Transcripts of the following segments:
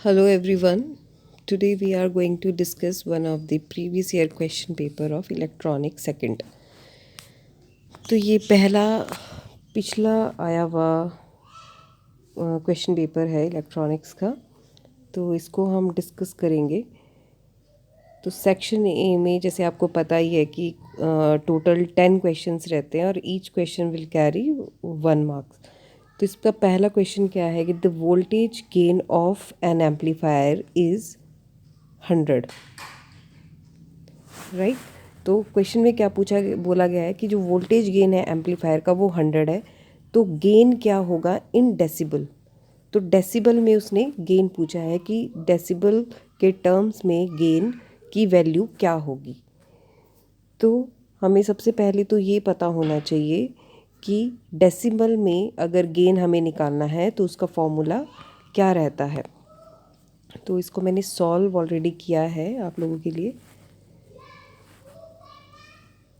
Hello everyone. Today we are going to discuss one of the previous year question paper of electronics second. तो ये पहला पिछला आया हुआ क्वेश्चन पेपर है इलेक्ट्रॉनिक्स का, तो इसको हम डिस्कस करेंगे। तो सेक्शन ए में जैसे आपको पता ही है कि टोटल 10 क्वेश्चंस रहते हैं और each question will carry 1 marks. तो इसका पहला क्वेश्चन क्या है कि the voltage gain of N amplifier is 100, right. तो क्वेश्चन में क्या बोला गया है कि जो वोल्टेज गेन है एम्पलीफायर का वो 100 है। तो गेन क्या होगा इन डेसिबल। तो डेसिबल में उसने गेन पूछा है कि डेसिबल के टर्म्स में गेन की वैल्यू क्या होगी। तो हमें सबसे पहले तो ये पता होना चाहिए कि डेसिबल में अगर गेन हमें निकालना है तो उसका फॉर्मूला क्या रहता है। तो इसको मैंने सॉल्व ऑलरेडी किया है आप लोगों के लिए।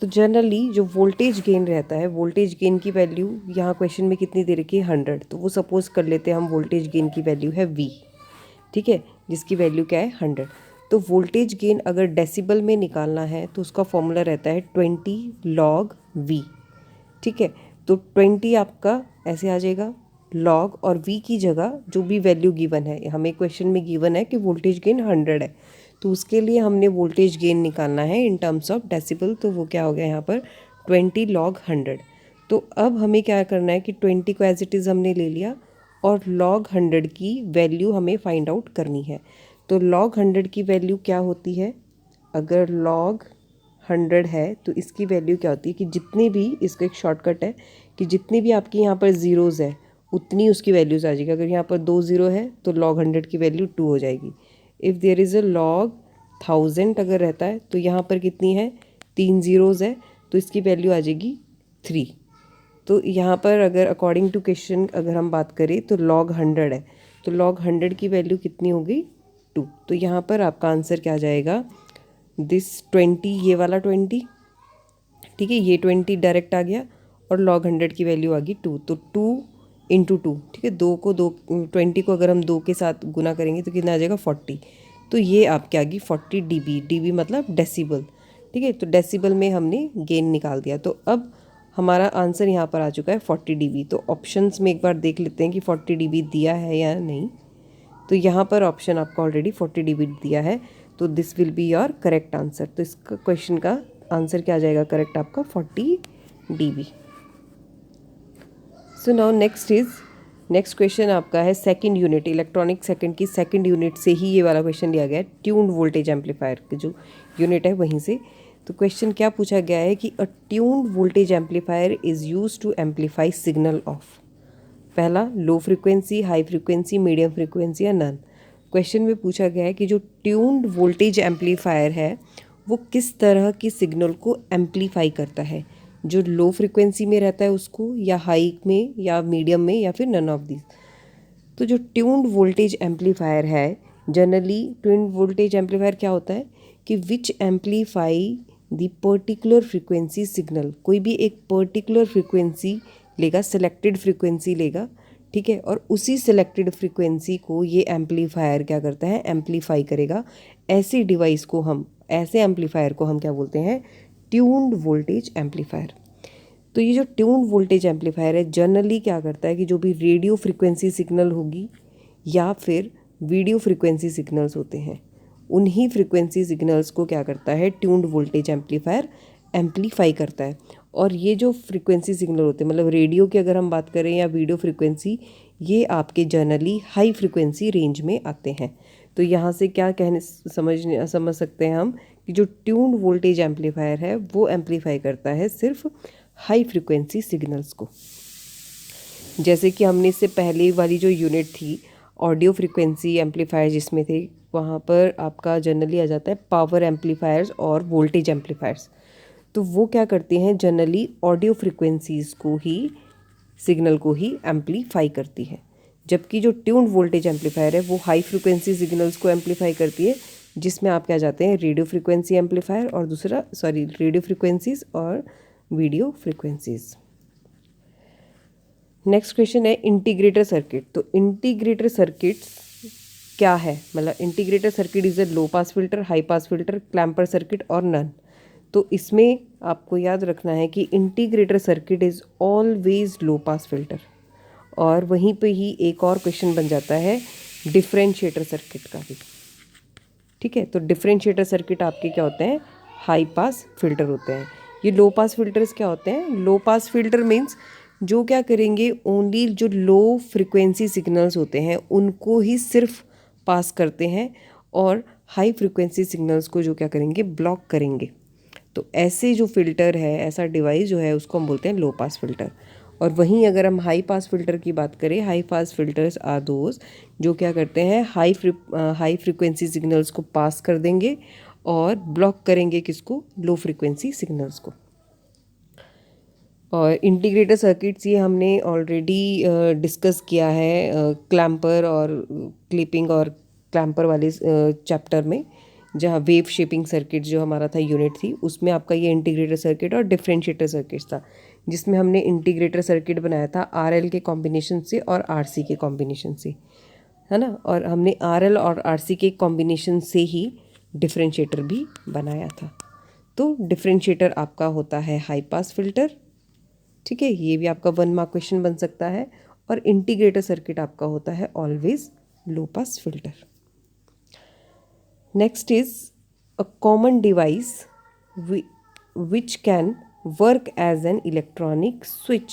तो जनरली जो वोल्टेज गेन रहता है, वोल्टेज गेन की वैल्यू यहाँ क्वेश्चन में कितनी दे रखी है 100। तो वो सपोज़ कर लेते हैं हम वोल्टेज गेन की वैल्यू है V, ठीक है, जिसकी वैल्यू क्या है 100। तो वोल्टेज गेन अगर डेसिबल में निकालना है तो उसका फॉर्मूला रहता है 20 log V, ठीक है। तो 20 आपका ऐसे आ जाएगा लॉग, और V की जगह जो भी वैल्यू गिवन है, हमें क्वेश्चन में गिवन है कि वोल्टेज गेन 100 है, तो उसके लिए हमने वोल्टेज गेन निकालना है इन टर्म्स ऑफ डेसिबल। तो वो क्या हो गया यहाँ पर 20 log 100। तो अब हमें क्या करना है कि 20 को एज इट इज़ हमने ले लिया और log 100 की वैल्यू हमें फाइंड आउट करनी है। तो log 100 की वैल्यू क्या होती है, अगर log 100 है तो इसकी वैल्यू क्या होती है कि जितने भी, इसका एक शॉर्टकट है कि जितनी भी आपकी यहाँ पर ज़ीरोज़ है उतनी उसकी वैल्यूज़ आ जाएगी। अगर यहाँ पर 2 ज़ीरो है तो log 100 की वैल्यू 2 हो जाएगी। If there is a log 1000 अगर रहता है तो यहाँ पर कितनी है, 3 ज़ीरोज़ है, तो इसकी वैल्यू आ जाएगी 3। तो यहाँ पर अगर अकॉर्डिंग टू क्वेश्चन अगर हम बात करें तो log 100 है, तो log 100 की वैल्यू कितनी होगी 2। तो यहाँ पर आपका आंसर क्या आ जाएगा, दिस 20, ये वाला 20, ठीक है, ये 20 डायरेक्ट आ गया और log 100 की वैल्यू आ गई 2। तो 2 इंटू 2, ठीक है, 20 को अगर हम 2 के साथ गुना करेंगे तो कितना आ जाएगा 40। तो ये आपके आ गई 40 dB। dB मतलब डेसिबल, ठीक है। तो डेसिबल में हमने गेन निकाल दिया। तो अब हमारा आंसर यहाँ पर आ चुका है 40 dB। तो ऑप्शंस में एक बार देख लेते हैं कि 40 dB दिया है या नहीं। तो यहाँ पर ऑप्शन आपका ऑलरेडी 40 dB दिया है, तो this will be your correct answer. तो इसका क्वेश्चन का आंसर क्या आ जाएगा करेक्ट आपका 40 dB। So now next question आपका है सेकंड यूनिट, इलेक्ट्रॉनिक सेकंड की सेकंड यूनिट से ही ये वाला क्वेश्चन लिया गया है, ट्यून्ड वोल्टेज एम्पलीफायर की जो यूनिट है वहीं से। तो क्वेश्चन क्या पूछा गया है कि a tuned voltage amplifier is use to amplify signal of, पहला low frequency, high frequency, medium frequency या नन। क्वेश्चन में पूछा गया है कि जो ट्यून्ड वोल्टेज एम्पलीफायर है वो किस तरह की सिग्नल को एम्पलीफाई करता है, जो लो फ्रिक्वेंसी में रहता है उसको, या हाई में, या मीडियम में, या फिर नन ऑफ दिस। तो जो ट्यून्ड वोल्टेज एम्पलीफायर है, जनरली ट्यून्ड वोल्टेज एम्पलीफायर क्या होता है कि which amplify the particular frequency signal, कोई भी एक पर्टिकुलर फ्रिक्वेंसी लेगा, सेलेक्टेड फ्रिक्वेंसी लेगा, ठीक है, और उसी सेलेक्टेड फ्रिक्वेंसी को ये एम्पलीफायर क्या करता है, एम्पलीफाई करेगा। ऐसे डिवाइस को हम, ऐसे एम्पलीफायर को हम क्या बोलते हैं, ट्यून्ड वोल्टेज एम्पलीफायर। तो ये जो ट्यून्ड वोल्टेज एम्पलीफायर है जनरली क्या करता है कि जो भी रेडियो फ्रिक्वेंसी सिग्नल होगी या फिर वीडियो फ्रिक्वेंसी सिग्नल्स होते हैं, उन्हीं फ्रिक्वेंसी सिग्नल्स को क्या करता है, ट्यून्ड वोल्टेज एम्पलीफायर एम्पलीफाई करता है। और ये जो फ्रिक्वेंसी सिग्नल होते हैं, मतलब रेडियो की अगर हम बात करें या वीडियो फ्रिक्वेंसी, ये आपके जनरली हाई फ्रिक्वेंसी रेंज में आते हैं। तो यहाँ से क्या समझ सकते हैं हम कि जो ट्यून्ड वोल्टेज एम्पलीफायर है वो एम्पलीफाई करता है सिर्फ हाई फ्रिक्वेंसी सिग्नल्स को। जैसे कि हमने इससे पहले वाली जो यूनिट थी ऑडियो फ्रिक्वेंसी एम्पलीफायर जिसमें थे, वहाँ पर आपका जनरली आ जाता है पावर एम्पलीफायर्स और वोल्टेज एम्पलीफायर्स। तो वो क्या करते हैं, जनरली ऑडियो फ्रिक्वेंसीज़ को ही, सिग्नल को ही एम्पलीफाई करती है। जबकि जो ट्यून्ड वोल्टेज एम्पलीफायर है वो हाई फ्रिक्वेंसी सिग्नल्स को एम्पलीफाई करती है, जिसमें आप क्या जाते हैं, रेडियो फ्रिक्वेंसी एम्पलीफायर और रेडियो फ्रिक्वेंसीज और वीडियो फ्रिक्वेंसीज। नेक्स्ट क्वेश्चन है इंटीग्रेटर सर्किट। तो इंटीग्रेटर सर्किट्स क्या है, मतलब integrated circuit is a low pass filter, high pass filter, clamper circuit और नन। तो इसमें आपको याद रखना है कि integrated circuit is always low pass filter. और वहीं पे ही एक और क्वेश्चन बन जाता है डिफरेंशिएटर सर्किट का भी। ठीक है, तो डिफरेंशिएटर सर्किट आपके क्या होते हैं, हाई पास फिल्टर होते हैं। ये लो पास फिल्टर्स क्या होते हैं, लो पास फिल्टर मीन्स जो क्या करेंगे, ओनली जो लो फ्रिक्वेंसी सिग्नल्स होते हैं उनको ही सिर्फ पास करते हैं, और हाई फ्रिक्वेंसी सिग्नल्स को जो क्या करेंगे, ब्लॉक करेंगे। तो ऐसे जो फिल्टर है, ऐसा डिवाइस जो है, उसको हम बोलते हैं लो पास फिल्टर। और वहीं अगर हम हाई पास फिल्टर की बात करें, high pass filters are those जो क्या करते हैं, हाई फ्रिक्वेंसी सिग्नल्स को पास कर देंगे और ब्लॉक करेंगे किसको, लो फ्रिक्वेंसी सिग्नल्स को। और इंटीग्रेटेड सर्किट्स ये हमने ऑलरेडी डिस्कस किया है क्लैम्पर और क्लिपिंग और क्लैम्पर वाले चैप्टर में, जहाँ वेव शेपिंग सर्किट जो हमारा था यूनिट थी, उसमें आपका ये इंटीग्रेटेड सर्किट और डिफरेंशिएटर सर्किट्स था, जिसमें हमने इंटीग्रेटेड सर्किट बनाया था आरएल के कॉम्बिनेशन से और आरसी के कॉम्बिनेशन से, है ना। और हमने आरएल और आरसी के कॉम्बिनेशन से ही डिफरेंशिएटर भी बनाया था। तो डिफरेंशिएटर आपका होता है हाई पास फिल्टर, ठीक है, ये भी आपका 1 मार्क क्वेश्चन बन सकता है। और इंटीग्रेटर सर्किट आपका होता है always low pass filter. Next is a common device which can work as an electronic switch.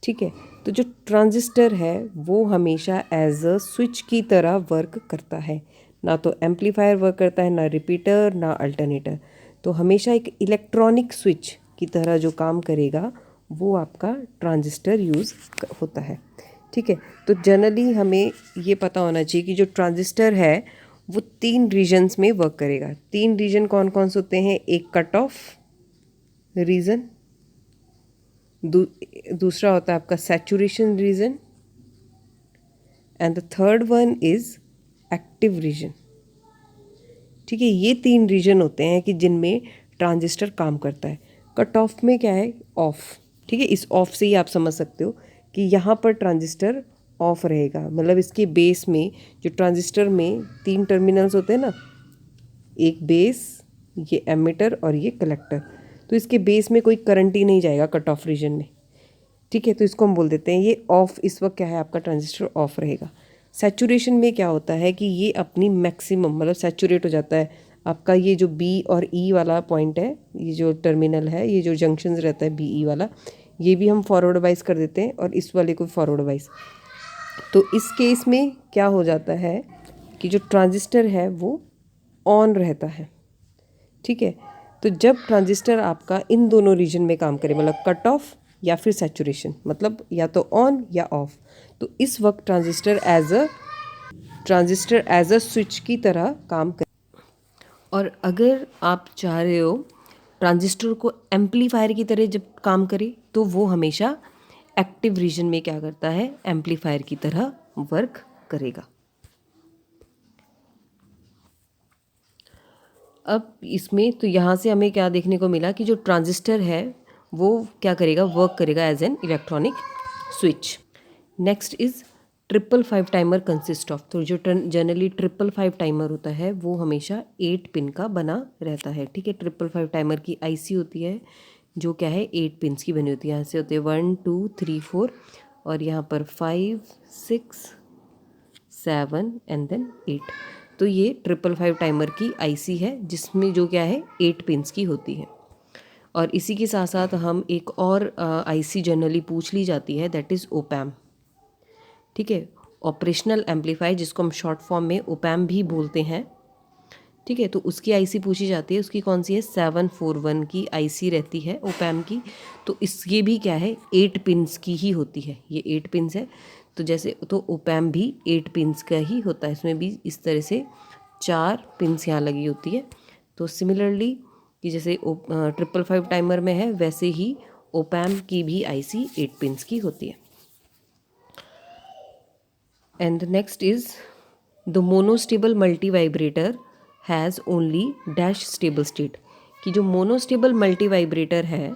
ठीक है, तो जो ट्रांजिस्टर है वो हमेशा एज अ स्विच की तरह वर्क करता है, ना तो एम्पलीफायर वर्क करता है, ना रिपीटर, ना अल्टरनेटर। तो हमेशा एक इलेक्ट्रॉनिक स्विच की तरह जो काम करेगा वो आपका ट्रांजिस्टर यूज़ होता है। ठीक है, तो जनरली हमें ये पता होना चाहिए कि जो ट्रांजिस्टर है वो 3 रीजन्स में वर्क करेगा। 3 रीजन कौन कौन से होते हैं, एक कट ऑफ रीजन, दूसरा होता है आपका saturation region, and the third one is active region. ठीक है, ये 3 रीजन होते हैं कि जिनमें ट्रांजिस्टर काम करता है। कट ऑफ में क्या है, ऑफ। ठीक है, इस ऑफ से ही आप समझ सकते हो कि यहाँ पर ट्रांजिस्टर ऑफ रहेगा, मतलब इसके बेस में, जो ट्रांजिस्टर में 3 टर्मिनल्स होते हैं ना, एक बेस, ये एमिटर और ये कलेक्टर, तो इसके बेस में कोई करंट ही नहीं जाएगा कट ऑफ रीजन में। ठीक है, तो इसको हम बोल देते हैं ये ऑफ, इस वक्त क्या है आपका ट्रांजिस्टर ऑफ रहेगा। सैचुरेशन में क्या होता है कि ये अपनी मैक्सिमम, मतलब सैचुरेट हो जाता है आपका, ये जो बी और ई वाला पॉइंट है, ये जो टर्मिनल है, ये जो जंक्शन रहता है बी ई वाला, ये भी हम फॉरवर्ड वाइज कर देते हैं और इस वाले को फॉरवर्ड वाइज। तो इस केस में क्या हो जाता है कि जो ट्रांजिस्टर है वो ऑन रहता है। ठीक है, तो जब ट्रांजिस्टर आपका इन दोनों रीजन में काम करे, मतलब कट ऑफ या फिर सैचुरेशन, मतलब या तो ऑन या ऑफ, तो इस वक्त ट्रांजिस्टर एज अ स्विच की तरह काम करे। और अगर आप चाह रहे हो ट्रांजिस्टर को एम्पलीफायर की तरह जब काम करे, तो वो हमेशा एक्टिव रीजन में क्या करता है, एम्पलीफायर की तरह वर्क करेगा। अब इसमें तो यहाँ से हमें क्या देखने को मिला कि जो ट्रांजिस्टर है वो क्या करेगा, वर्क करेगा as an electronic switch. Next is 555 timer consist of. तो जो जनरली 555 टाइमर होता है वो हमेशा 8 पिन का बना रहता है। ठीक है, 555 टाइमर की आईसी होती है जो क्या है 8 पिन्स की बनी होती है। यहाँ से होते हैं 1 2 3 4 और यहाँ पर 5 6 7 एंड देन 8। तो ये 555 टाइमर की आईसी है जिसमें जो क्या है 8 पिन्स की होती है। और इसी के साथ साथ हम एक और आईसी जनरली पूछ ली जाती है, दैट इज़ ओपैम। ठीक है, ऑपरेशनल एम्पलीफायर, जिसको हम शॉर्ट फॉर्म में ओपैम भी बोलते हैं। ठीक है, तो उसकी आईसी पूछी जाती है, उसकी कौन सी है, 741 की आईसी रहती है ओपैम की। तो ये भी क्या है 8 पिन्स की ही होती है, ये 8 पिन्स है। तो जैसे तो ओपैम भी 8 पिन्स का ही होता है, इसमें भी इस तरह से 4 पिन्स यहाँ लगी होती है। तो सिमिलरली कि जैसे 555 टाइमर में है, वैसे ही ओपैम की भी आईसी 8 पिन्स की होती है। And the next is the monostable multi vibrator has only dash stable state. कि जो मोनोस्टेबल मल्टी वाइब्रेटर है,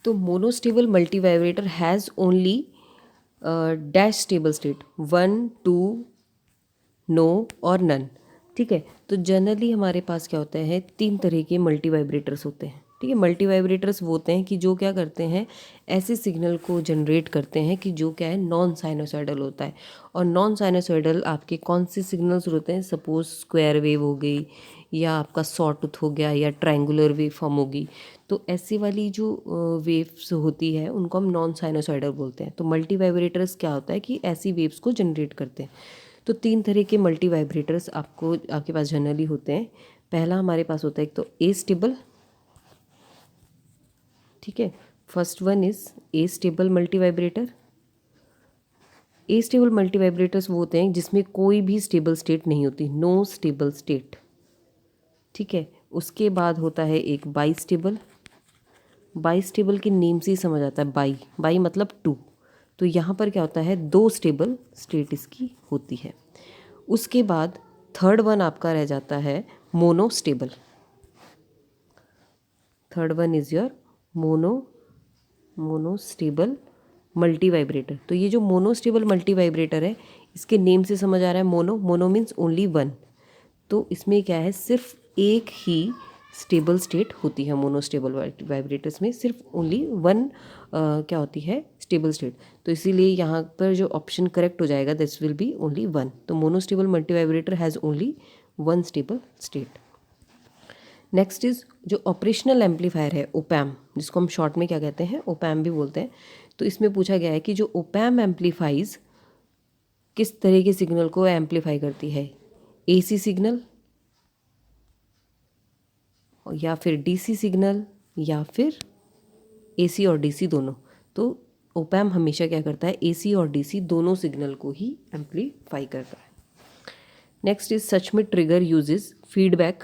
तो monostable multi vibrator has only dash stable state 1 2 no और नन। ठीक है, तो जनरली हमारे पास क्या होता है, 3 तरह के मल्टी वाइब्रेटर्स होते हैं। ठीक है, मल्टी वाइब्रेटर्स वो होते हैं कि जो क्या करते हैं, ऐसे सिग्नल को जनरेट करते हैं कि जो क्या है नॉन साइनोसॉइडल होता है। और नॉन साइनोसॉइडल आपके कौन से सिग्नल्स होते हैं, सपोज स्क्वायर वेव हो गई, या आपका सॉ टूथ हो गया, या ट्रायंगुलर वेव फॉर्म होगी। तो ऐसी वाली जो वेव्स होती है उनको हम नॉन साइनोसॉइडल बोलते हैं। तो मल्टी वाइब्रेटर्स क्या होता है कि ऐसी वेव्स को जनरेट करते हैं। तो 3 तरह के मल्टी वाइब्रेटर्स आपके पास जनरली होते हैं। पहला हमारे पास होता है एक तो ए स्टेबल। ठीक है, first one is a stable multi vibrator. A stable multi vibrators वो होते हैं जिसमें कोई भी स्टेबल स्टेट नहीं होती, नो स्टेबल स्टेट। ठीक है, उसके बाद होता है एक बाई स्टेबल। बाई स्टेबल के नेम से ही समझ आता है, बाई बाई मतलब 2। तो यहाँ पर क्या होता है, 2 स्टेबल स्टेट इसकी होती है। उसके बाद थर्ड वन आपका रह जाता है mono stable. Third one is your mono stable multi vibrator. तो ये जो मोनो स्टेबल मल्टी वाइब्रेटर है, इसके नेम से समझ आ रहा है मोनो मीन्स ओनली वन। तो इसमें क्या है, सिर्फ एक ही स्टेबल स्टेट होती है। मोनो स्टेबल वाइब्रेटर्स में सिर्फ ओनली वन क्या होती है, स्टेबल स्टेट। तो इसीलिए यहाँ पर जो ऑप्शन करेक्ट हो जाएगा, this will be only one. तो mono stable multi vibrator has only one stable state. Next is जो ऑपरेशनल एम्पलीफायर है, ओपैम, जिसको हम शॉर्ट में क्या कहते हैं, ओपैम भी बोलते हैं। तो इसमें पूछा गया है कि जो ओपैम एम्पलीफाइज किस तरह के सिग्नल को एम्पलीफाई करती है, एसी सिग्नल या फिर डीसी सिग्नल या फिर एसी और डीसी दोनों। तो ओपैम हमेशा क्या करता है, एसी और डीसी दोनों सिग्नल को ही एम्पलीफाई करता है। Next is Schmitt trigger uses feedback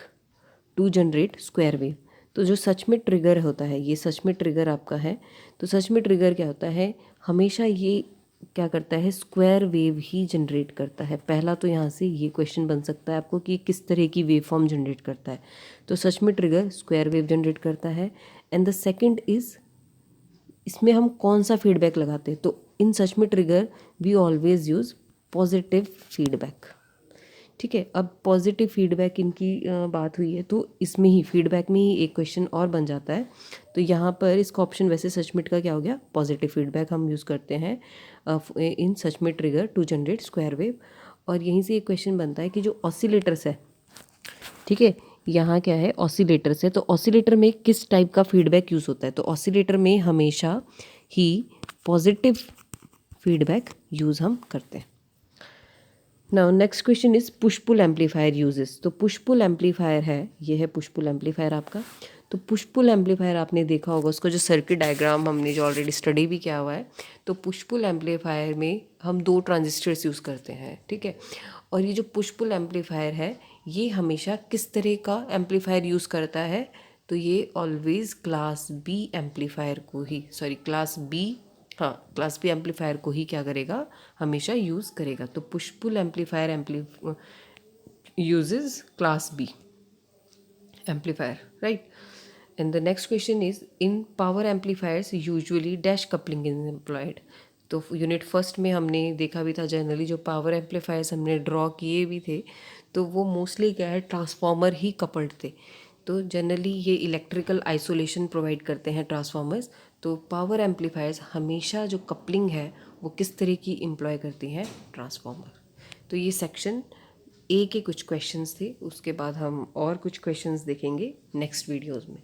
to generate square wave. तो जो सच में ट्रिगर होता है, ये सच में ट्रिगर आपका है। तो सच में ट्रिगर क्या होता है, हमेशा ये क्या करता है, स्क्वायर वेव ही जनरेट करता है। पहला तो यहाँ से ये क्वेश्चन बन सकता है आपको कि किस तरह की वेव फॉर्म जनरेट करता है। तो सच में ट्रिगर स्क्वायर वेव जनरेट करता है। एंड द सेकंड इज, इसमें हम कौन सा फीडबैक लगाते हैं, तो in Schmitt trigger we always use positive feedback. ठीक है, अब पॉजिटिव फीडबैक इनकी बात हुई है, तो इसमें ही फीडबैक में ही एक क्वेश्चन और बन जाता है। तो यहाँ पर इसका ऑप्शन वैसे सचमिट का क्या हो गया, पॉजिटिव फीडबैक हम यूज़ करते हैं in Schmitt trigger to generate square wave. और यहीं से एक क्वेश्चन बनता है कि जो ऑसिलेटर्स है, ठीक है, यहाँ क्या है, ऑसिलेटर्स है। तो ऑसिलेटर में किस टाइप का फीडबैक यूज़ होता है, तो ऑसिलेटर में हमेशा ही पॉजिटिव फीडबैक यूज़ हम करते हैं। Now next question is push pull amplifier uses. तो पुश पुल एम्पलीफायर है, ये है पुश पुल एम्पलीफायर आपका। तो पुश पुल एम्पलीफायर आपने देखा होगा, उसका जो सर्किट डायग्राम हमने जो ऑलरेडी स्टडी भी किया हुआ है। तो पुश पुल एम्पलीफायर में हम 2 ट्रांजिस्टर्स यूज़ करते हैं। ठीक है, और ये जो पुश पुल एम्पलीफायर है, ये हमेशा किस तरह का एम्पलीफायर यूज़ करता है, तो ये ऑलवेज क्लास बी एम्पलीफायर को ही, सॉरी क्लास बी, हाँ क्लास बी एम्पलीफायर को ही क्या करेगा, हमेशा यूज़ करेगा। तो push pull amplifier uses class B amplifier, right. And the next question is in power amplifiers usually dash coupling is employed. तो यूनिट फर्स्ट में हमने देखा भी था, जनरली जो पावर एम्पलीफायर्स हमने ड्रॉ किए भी थे, तो वो मोस्टली क्या है, ट्रांसफॉर्मर ही कपल्ड थे। तो जनरली ये इलेक्ट्रिकल आइसोलेशन प्रोवाइड करते हैं ट्रांसफॉर्मर्स। तो पावर एम्पलीफायर्स हमेशा जो कपलिंग है वो किस तरह की एम्प्लॉय करती हैं, ट्रांसफॉर्मर। तो ये सेक्शन ए के कुछ क्वेश्चंस थे, उसके बाद हम और कुछ क्वेश्चंस देखेंगे नेक्स्ट वीडियोज़ में।